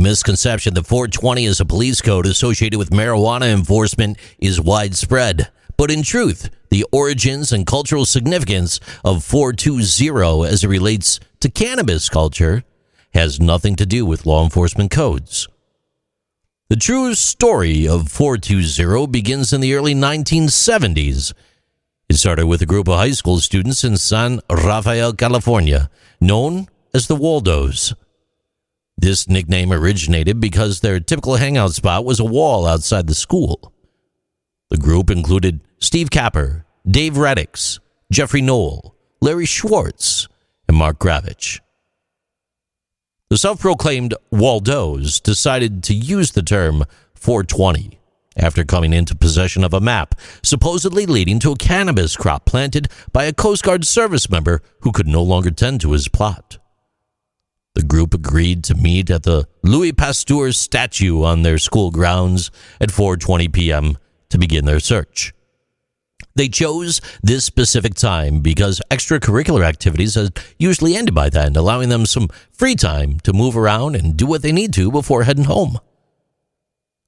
misconception that 420 is a police code associated with marijuana enforcement is widespread. But in truth, the origins and cultural significance of 420 as it relates to cannabis culture has nothing to do with law enforcement codes. The true story of 420 begins in the early 1970s. It started with a group of high school students in San Rafael, California, known as the Waldos. This nickname originated because their typical hangout spot was a wall outside the school. The group included Steve Capper, Dave Reddix, Jeffrey Knoll, Larry Schwartz, and Mark Gravich. The self-proclaimed Waldos decided to use the term 420 after coming into possession of a map supposedly leading to a cannabis crop planted by a Coast Guard service member who could no longer tend to his plot. The group agreed to meet at the Louis Pasteur statue on their school grounds at 4:20 p.m. to begin their search. They chose this specific time because extracurricular activities had usually ended by then, allowing them some free time to move around and do what they need to before heading home.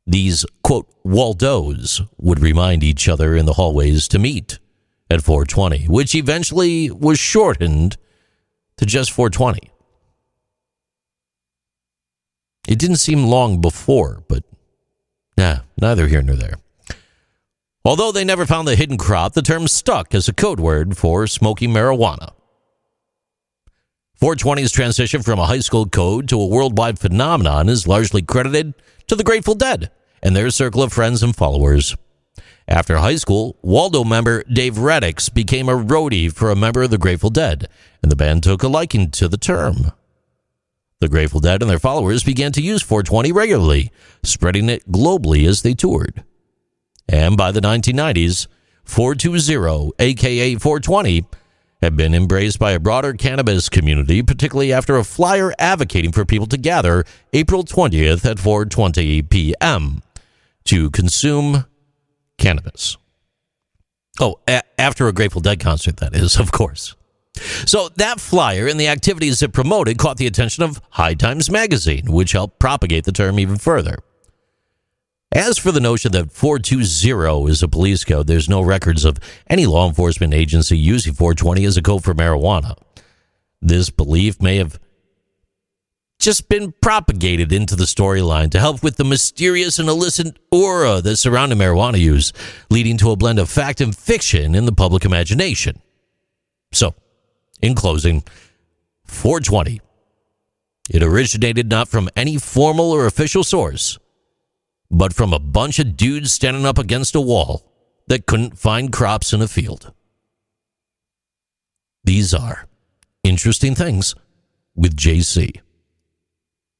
These, quote, Waldos would remind each other in the hallways to meet at 4:20, which eventually was shortened to just 4:20. It didn't seem long before, but neither here nor there. Although they never found the hidden crop, the term stuck as a code word for smoking marijuana. 420's transition from a high school code to a worldwide phenomenon is largely credited to the Grateful Dead and their circle of friends and followers. After high school, Waldo member Dave Reddix became a roadie for a member of the Grateful Dead, and the band took a liking to the term. The Grateful Dead and their followers began to use 420 regularly, spreading it globally as they toured. And by the 1990s, 420, aka 420, had been embraced by a broader cannabis community, particularly after a flyer advocating for people to gather April 20th at 4:20 p.m. to consume cannabis. Oh, after a Grateful Dead concert, that is, of course. So that flyer and the activities it promoted caught the attention of High Times magazine, which helped propagate the term even further. As for the notion that 420 is a police code, there's no records of any law enforcement agency using 420 as a code for marijuana. This belief may have just been propagated into the storyline to help with the mysterious and illicit aura that surrounded marijuana use, leading to a blend of fact and fiction in the public imagination. So, in closing, 420. It originated not from any formal or official source, but from a bunch of dudes standing up against a wall that couldn't find crops in a field. These are Interesting Things with JC.